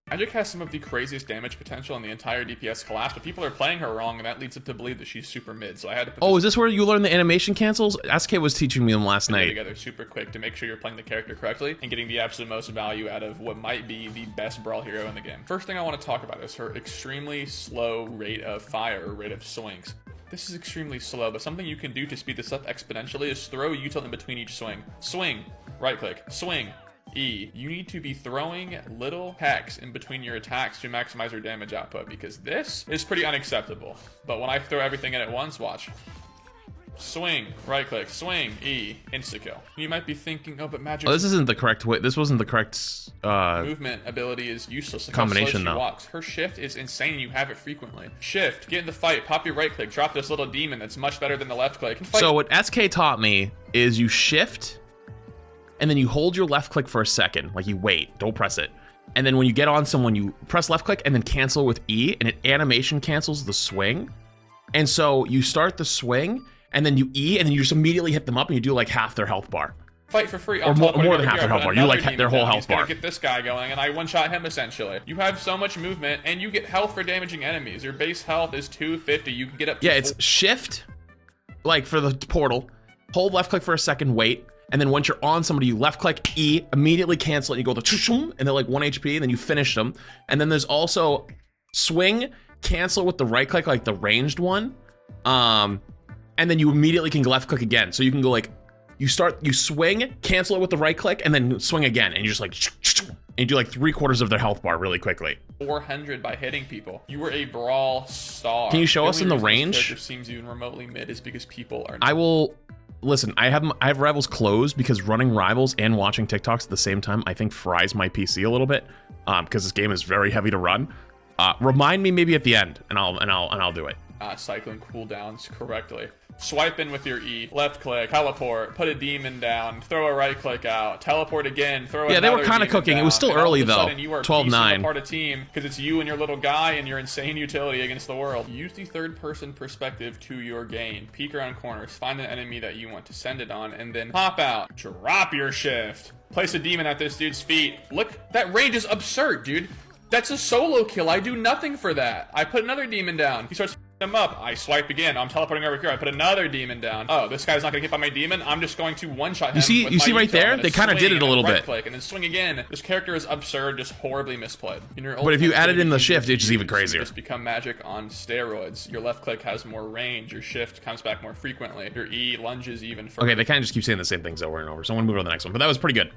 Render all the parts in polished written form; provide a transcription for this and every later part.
Magik has some of the craziest damage potential in the entire DPS class, but people are playing her wrong, and that leads up to believe that she's super mid. So I had to put is this where you learn the animation cancels? SK was teaching me them last night. Together super quick to make sure you're playing the character correctly and getting the absolute most value out of what might be the best brawl hero in the game. First thing I want to talk about is her extremely slow rate of fire, or rate of swings. This is extremely slow, but something you can do to speed this up exponentially is throw util in between each swing. Swing, right click, swing, E. You need to be throwing little hacks in between your attacks to maximize your damage output, because this is pretty unacceptable. But when I throw everything in at once, watch. Swing, right click, swing, E, insta-kill. You might be thinking, oh, but Magik... Oh, this isn't the correct way. This wasn't the correct movement ability is useless. Combination, though. Walks. Her shift is insane. You have it frequently. Shift, get in the fight, pop your right click, drop this little demon that's much better than the left click. So what SK taught me is you shift, and then you hold your left click for a second, like you wait, don't press it. And then when you get on someone, you press left click and then cancel with E, and it animation cancels the swing. And so you start the swing, and then you E, and then you just immediately hit them up, and you do like half their health bar. Fight for free. Or more than half their health bar. You like their whole health bar. Get this guy going, and I one-shot him essentially. You have so much movement, and you get health for damaging enemies. Your base health is 250. You can get up to it's shift, like for the portal, hold left click for a second, wait, and then once you're on somebody, you left click E, immediately cancel it, and you go to and they're like 1 HP, and then you finish them. And then there's also swing, cancel with the right click, like the ranged one. And then you immediately can left click again. So you can go like, you swing, cancel it with the right click, and then swing again. And you just like, and you do like 3/4 of their health bar really quickly. 400 by hitting people. You were a brawl star. Can you show us in the range? This character seems even remotely mid is because people are. I will, listen, I have rivals closed because running rivals and watching TikToks at the same time, I think fries my PC a little bit, because this game is very heavy to run. Remind me maybe at the end, and I'll do it. Cycling cooldowns correctly. Swipe in with your E, left click, teleport, put a demon down, throw a right click out, teleport again, throw yeah, another they were kind of cooking. Down. It was still and early though. 12-9. Part of team because it's you and your little guy and your insane utility against the world. Use the third-person perspective to your gain. Peek around corners, find an enemy that you want to send it on, and then pop out. Drop your shift. Place a demon at this dude's feet. Look, that range is absurd, dude. That's a solo kill. I do nothing for that. I put another demon down. He starts him up. I swipe again. I'm teleporting over here. I put another demon down. Oh, this guy's not gonna get by my demon. I'm just going to one-shot him. You see right there? They kind of did it a little bit. Click and then swing again. This character is absurd, just horribly misplayed. But if you added in the shift, it's just even crazier. Just become Magik on steroids. Your left click has more range. Your shift comes back more frequently. Your E lunges even further. Okay, they kind of just keep saying the same things over and over. So I'm gonna move on to the next one. But that was pretty good.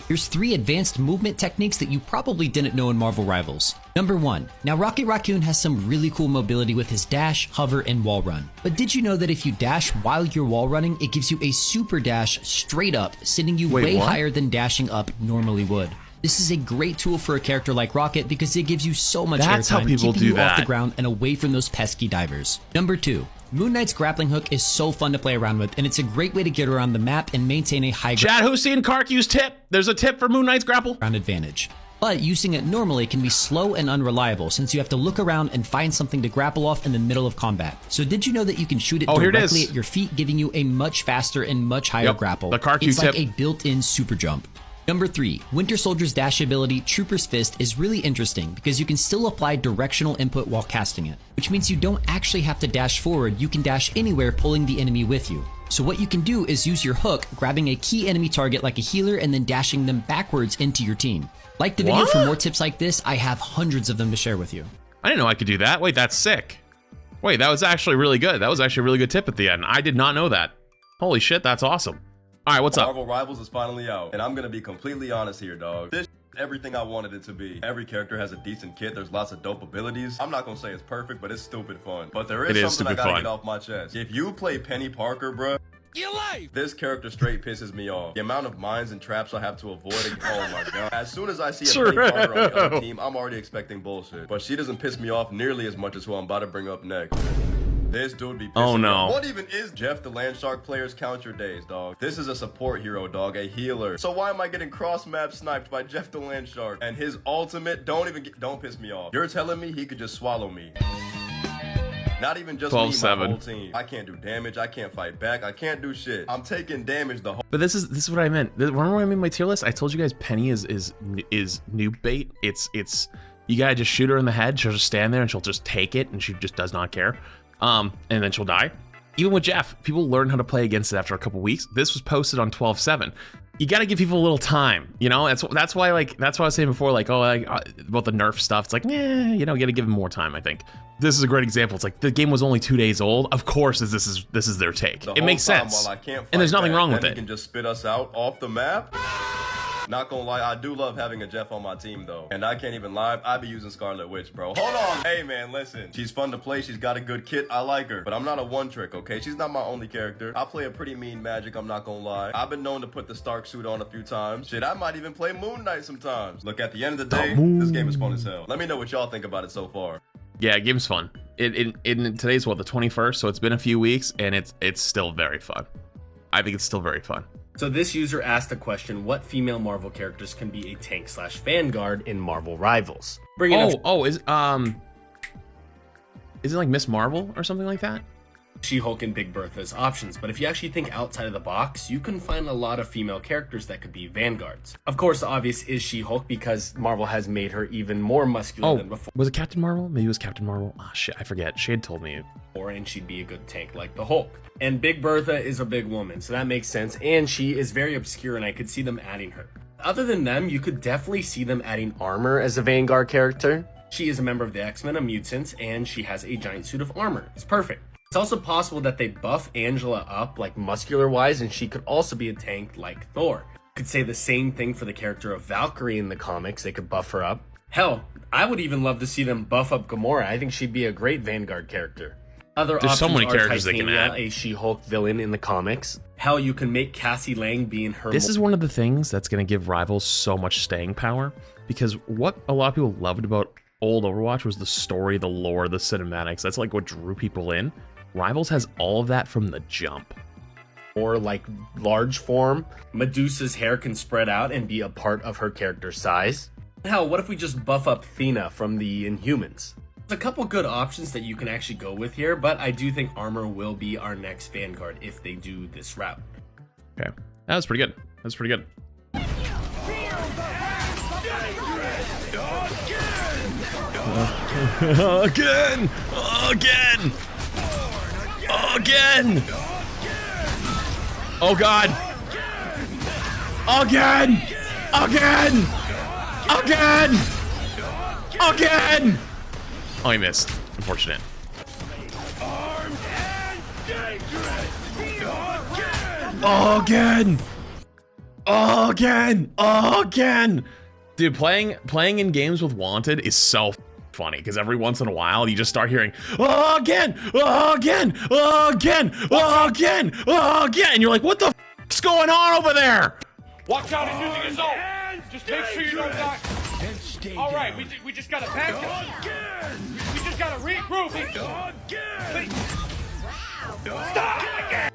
Here's 3 advanced movement techniques that you probably didn't know in Marvel Rivals. Number 1. Now Rocket Raccoon has some really cool mobility with his dash, hover, and wall run. But did you know that if you dash while you're wall running, it gives you a super dash straight up, sending you way higher than dashing up normally would. This is a great tool for a character like Rocket because it gives you so much airtime, keeping you off the ground and away from those pesky divers. Number 2. Moon Knight's grappling hook is so fun to play around with, and it's a great way to get around the map and maintain a high Chad, who's seen Karku's tip? There's a tip for Moon Knight's grapple. Ground advantage. But using it normally can be slow and unreliable since you have to look around and find something to grapple off in the middle of combat. So did you know that you can shoot it directly at your feet, giving you a much faster and much higher grapple? The Karku it's tip. Like a built-in super jump. Number 3, Winter Soldier's dash ability, Trooper's Fist, is really interesting because you can still apply directional input while casting it, which means you don't actually have to dash forward, you can dash anywhere pulling the enemy with you. So what you can do is use your hook, grabbing a key enemy target like a healer and then dashing them backwards into your team. Like the video for more tips like this, I have hundreds of them to share with you. I didn't know I could do that. Wait, that's sick. Wait, that was actually really good. That was actually a really good tip at the end. I did not know that. Holy shit, that's awesome. All right, what's up? Marvel Rivals is finally out, and I'm gonna be completely honest here, dog. This everything I wanted it to be. Every character has a decent kit. There's lots of dope abilities. I'm not gonna say it's perfect, but it's stupid fun. But there is something I gotta get off my chest. If you play Penny Parker, bruh, this character straight pisses me off. The amount of mines and traps I have to avoid. Oh my god. As soon as I see a Penny Parker on the other team, I'm already expecting bullshit. But she doesn't piss me off nearly as much as who I'm about to bring up next. This dude be pissing me off. What even is Jeff the Landshark players? Count your days, dog. This is a support hero, dog, a healer. So why am I getting cross-map sniped by Jeff the Landshark? And his ultimate, don't piss me off. You're telling me he could just swallow me. Not even just me, my whole team. I can't do damage, I can't fight back, I can't do shit. I'm taking damage the whole. But this is what I meant. Remember when I made my tier list? I told you guys Penny is noob bait. It's You gotta just shoot her in the head. She'll just stand there and she'll just take it, and she just does not care. And then she'll die. Even with Jeff, people learn how to play against it after a couple weeks. This was posted on 12/7. You got to give people a little time, you know. That's why I was saying before, like, about the nerf stuff. It's like, you know, you got to give them more time. I think this is a great example. It's like the game was only 2 days old. Of course, this is their take. It makes sense, and there's nothing wrong with it. He can just spit us out off the map. Not gonna lie, I do love having a Jeff on my team though. And I can't even lie, I be using Scarlet Witch, bro. Hold on. Hey man, listen. She's fun to play, she's got a good kit, I like her. But I'm not a one trick, okay? She's not my only character. I play a pretty mean Magik, I'm not gonna lie. I've been known to put the Stark suit on a few times. Shit, I might even play Moon Knight sometimes. Look, at the end of the day, this game is fun as hell. Let me know what y'all think about it so far. Yeah, game's fun. Today's what, the 21st, so it's been a few weeks, and it's still very fun. I think it's still very fun. So this user asked the question, what female Marvel characters can be a tank/vanguard in Marvel Rivals? Is it like Miss Marvel or something like that? She-Hulk and Big Bertha as options, but if you actually think outside of the box, you can find a lot of female characters that could be vanguards. Of course, the obvious is She-Hulk because Marvel has made her even more muscular than before. Was it Captain Marvel? Maybe it was Captain Marvel. Ah, shit, I forget. She had told me. And she'd be a good tank like the Hulk. And Big Bertha is a big woman, so that makes sense, and she is very obscure, and I could see them adding her. Other than them, you could definitely see them adding Armor as a vanguard character. She is a member of the X-Men, a mutant, and she has a giant suit of armor. It's perfect. It's also possible that they buff Angela up, like muscular-wise, and she could also be a tank like Thor. Could say the same thing for the character of Valkyrie in the comics. They could buff her up. Hell, I would even love to see them buff up Gamora. I think she'd be a great vanguard character. There's so many characters they can add. A She-Hulk villain in the comics. Hell, you can make Cassie Lang be in her. This is one of the things that's going to give Rivals so much staying power, because what a lot of people loved about old Overwatch was the story, the lore, the cinematics. That's like what drew people in. Rivals has all of that from the jump. Or like large form, Medusa's hair can spread out and be a part of her character's size. Hell, what if we just buff up Thena from the Inhumans? There's a couple good options that you can actually go with here, but I do think Armor will be our next Vanguard if they do this route. Okay, that was pretty good. That's pretty good. Again! Oh god! Again! Oh, he missed. Unfortunate. Again! Dude, playing in games with Wanted is so funny, because every once in a while you just start hearing again, and you're like, what the f***'s going on over there? Watch out, he's using his ult. Just make sure you don't die. All right, we just gotta back up. We just gotta regroup. Stop again.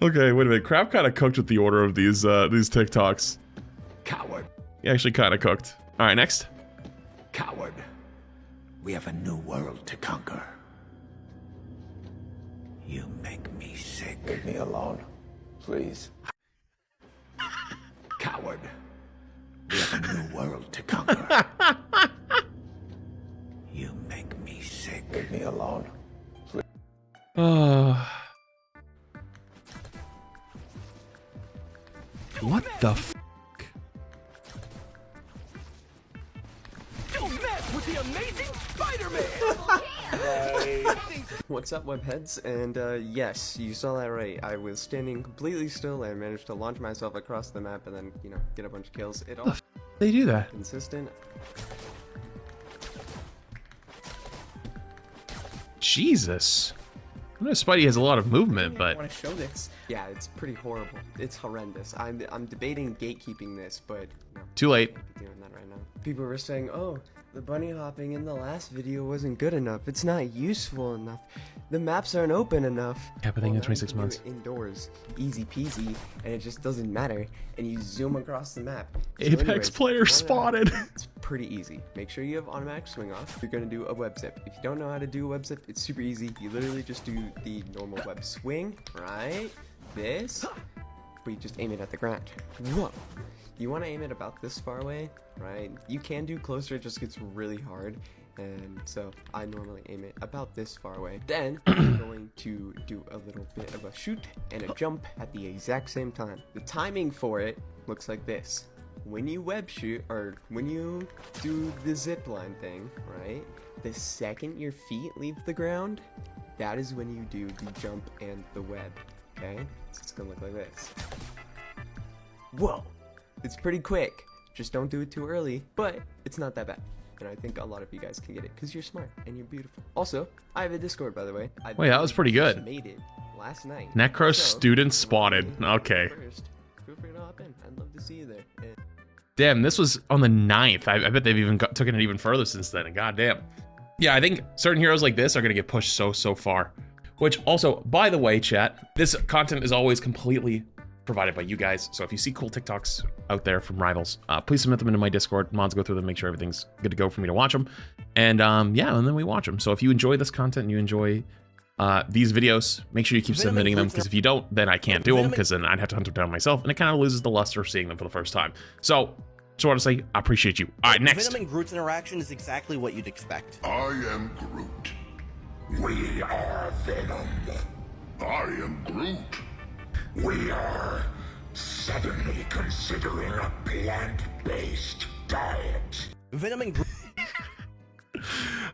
Okay, wait a minute. Crap kind of cooked with the order of these TikToks. Coward. He actually kind of cooked. All right, next. Coward. We have a new world to conquer. You make me sick. Leave me alone, please. Coward. We have a new world to conquer. You make me sick. Leave me alone. Please. What the f***? Don't mess with the amazing Spider-Man! What's up, webheads? And yes, you saw that right. I was standing completely still and managed to launch myself across the map and then, you know, get a bunch of kills. It all They do that. consistent. Jesus. I know Spidey has a lot of movement, but I want to show this. Yeah, it's pretty horrible. It's horrendous. I'm debating gatekeeping this, but no, too late. I'm doing that right now. People were saying, "Oh, the bunny hopping in the last video wasn't good enough. It's not useful enough. The maps aren't open enough." Happening in now 26 you can do months. it indoors, easy peasy, and it just doesn't matter. And you zoom across the map. So Apex anyways, player if you wanna- spotted. It's pretty easy. Make sure you have automatic swing off. You're gonna do a web zip. If you don't know how to do a web zip, it's super easy. You literally just do the normal web swing, right? This, but you just aim it at the ground. Whoa. you want to aim it about this far away, right? You can do closer, it just gets really hard. And so I normally aim it about this far away. Then I'm going to do a little bit of a shoot and a jump at the exact same time. The timing for it looks like this. When you web shoot, or when you do the zip line thing, right? The second your feet leave the ground, that is when you do the jump and the web, okay? So it's gonna look like this. Whoa! It's pretty quick. Just don't do it too early, but it's not that bad. And I think a lot of you guys can get it because you're smart and you're beautiful. Also, I have a Discord, by the way. Wait, that was pretty good. Made it last night. Necro student spotted. Okay. First, feel free to hop in. I'd love to see you there. And Damn, this was on the 9th. I bet they've even taken it even further since then. And goddamn. Yeah, I think certain heroes like this are gonna get pushed so far. Which also, by the way, chat, this content is always completely provided by you guys. So if you see cool TikToks out there from rivals, please submit them into my Discord. Mods go through them, make sure everything's good to go for me to watch them. And yeah, and then we watch them. So if you enjoy this content and you enjoy these videos, make sure you keep submitting them, because if you don't, then I can't do them, because then I'd have to hunt them down myself, and it kind of loses the luster of seeing them for the first time. So just want to say, I appreciate you. All right, next. Venom and Groot's interaction is exactly what you'd expect. I am Groot. We are Venom. I am Groot. We are suddenly considering a plant-based diet. Venom and Groot.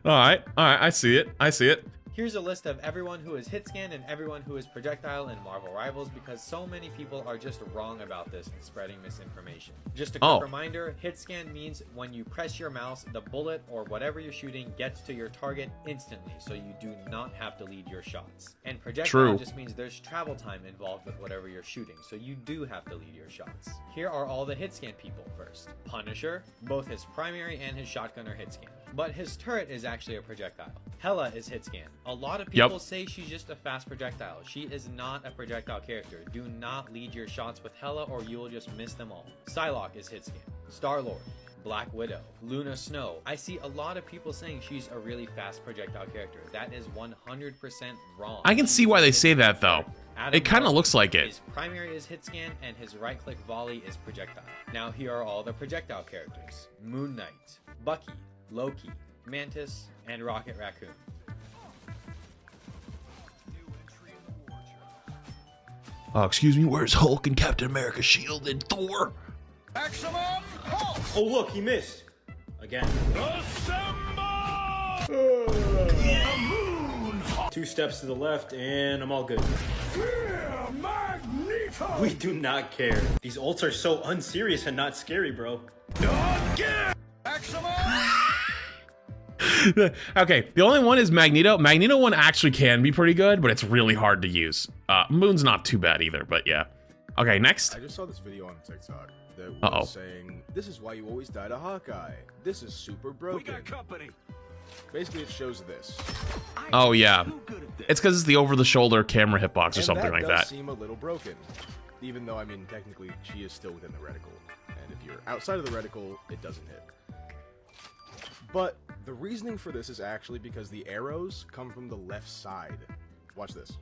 All right, I see it. Here's a list of everyone who is Hitscan and everyone who is projectile in Marvel Rivals, because so many people are just wrong about this and spreading misinformation. Just a quick reminder, Hitscan means when you press your mouse, the bullet or whatever you're shooting gets to your target instantly, so you do not have to lead your shots. And projectile just means there's travel time involved with whatever you're shooting, so you do have to lead your shots. Here are all the Hitscan people first. Punisher, both his primary and his shotgun are Hitscan, but his turret is actually a projectile. Hela is Hitscan. A lot of people say she's just a fast projectile. She is not a projectile character. Do not lead your shots with Hela or you will just miss them all. Psylocke is Hitscan. Star-Lord, Black Widow, Luna Snow. I see a lot of people saying she's a really fast projectile character. That is 100% wrong. I can see why they say that, though. It kind of looks like it. His primary is Hitscan and his right-click volley is projectile. Now here are all the projectile characters. Moon Knight, Bucky, Loki, Mantis, and Rocket Raccoon. Oh, excuse me, where's Hulk and Captain America's shield and Thor? Maximum Hulk! Oh look, he missed. Again. Two steps to the left and I'm all good. Yeah, Magneto! We do not care. These ults are so unserious and not scary, bro. Don't care! Maximum! Okay, the only one is Magneto. Magneto one actually can be pretty good, but it's really hard to use. Moon's not too bad either, but yeah. Okay, next. I just saw this video on TikTok that was saying, this is why you always die to Hawkeye. This is super broken. We got company. Basically, it shows this. Oh, yeah. It's because it's the over-the-shoulder camera hitbox or something like that. And that does seem a little broken. Even though, I mean, technically, she is still within the reticle. And if you're outside of the reticle, it doesn't hit. But the reasoning for this is actually because the arrows come from the left side. Watch this.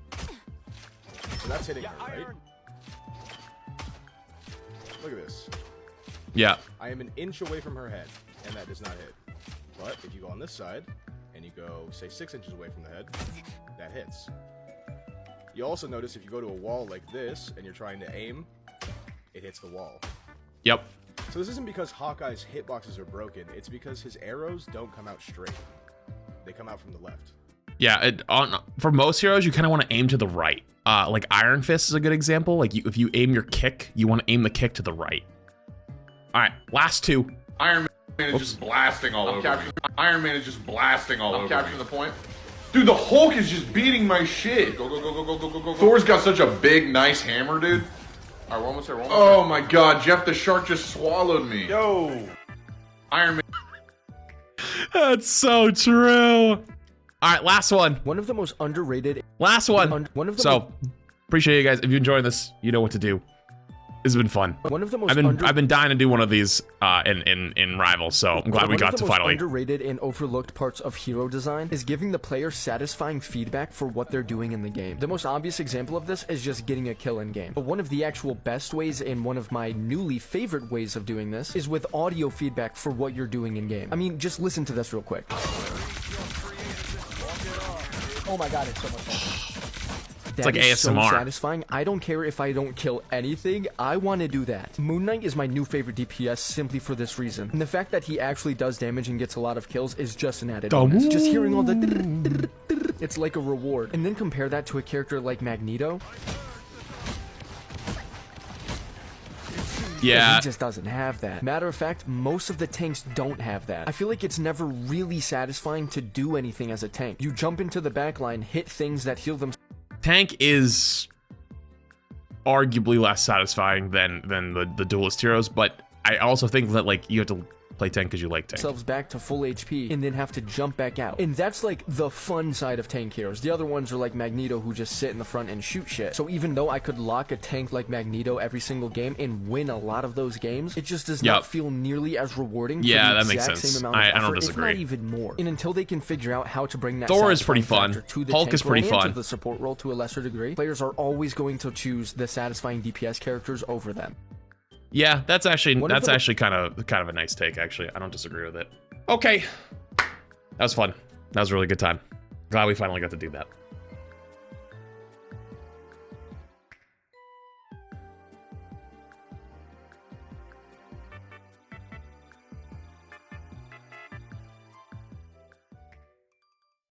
So that's hitting her, right? Look at this. Yeah. I am an inch away from her head, and that does not hit. But if you go on this side, and you go, say, 6 inches away from the head, that hits. You also notice if you go to a wall like this, and you're trying to aim, it hits the wall. Yep. So this isn't because Hawkeye's hitboxes are broken, it's because his arrows don't come out straight. They come out from the left. Yeah, for most heroes, you kind of want to aim to the right. Like Iron Fist is a good example. Like if you aim your kick, you want to aim the kick to the right. All right, last two. Iron Man is just blasting all over me. Iron Man is just blasting all over me. I'm capturing the point. Dude, the Hulk is just beating my shit. Go, go, go, go, go, go, go, go. Thor's got such a big, nice hammer, dude. All right, we're almost there, Oh my god, Jeff the Shark just swallowed me. Yo. Iron Man. That's so true. All right, last one. One of the most underrated. Last one. Appreciate you guys. If you enjoy this, you know what to do. This has been fun. One of the most I've been dying to do one of these in Rivals, so I'm glad we got to finally. One of the most underrated and overlooked parts of hero design is giving the player satisfying feedback for what they're doing in the game. The most obvious example of this is just getting a kill in game. But one of the actual best ways and one of my newly favorite ways of doing this is with audio feedback for what you're doing in game. I mean, just listen to this real quick. Oh my god, it's so much fun. It's like ASMR. So satisfying. I don't care if I don't kill anything. I want to do that. Moon Knight is my new favorite DPS simply for this reason. And the fact that he actually does damage and gets a lot of kills is just an added bonus. Just hearing all the it's like a reward. And then compare that to a character like Magneto. Yeah. He just doesn't have that. Matter of fact, most of the tanks don't have that. I feel like it's never really satisfying to do anything as a tank. You jump into the backline, hit things that heal them. Tank is arguably less satisfying than the duelist heroes, but I also think that like you have to play tank because you like tank. Themselves back to full HP and then have to jump back out. And that's like the fun side of tank heroes. The other ones are like Magneto, who just sit in the front and shoot shit. So even though I could lock a tank like Magneto every single game and win a lot of those games, it just does not feel nearly as rewarding. Yeah, for the that makes exact sense. Same amount of effort, I don't disagree. If not even more. And until they can figure out how to bring that Thor is pretty satisfying fun. factor to the Hulk tank is pretty role and fun. to the support role to a lesser degree, players are always going to choose the satisfying DPS characters over them. Yeah, that's actually kind of a nice take. Actually, I don't disagree with it. Okay, that was fun. That was a really good time. Glad we finally got to do that.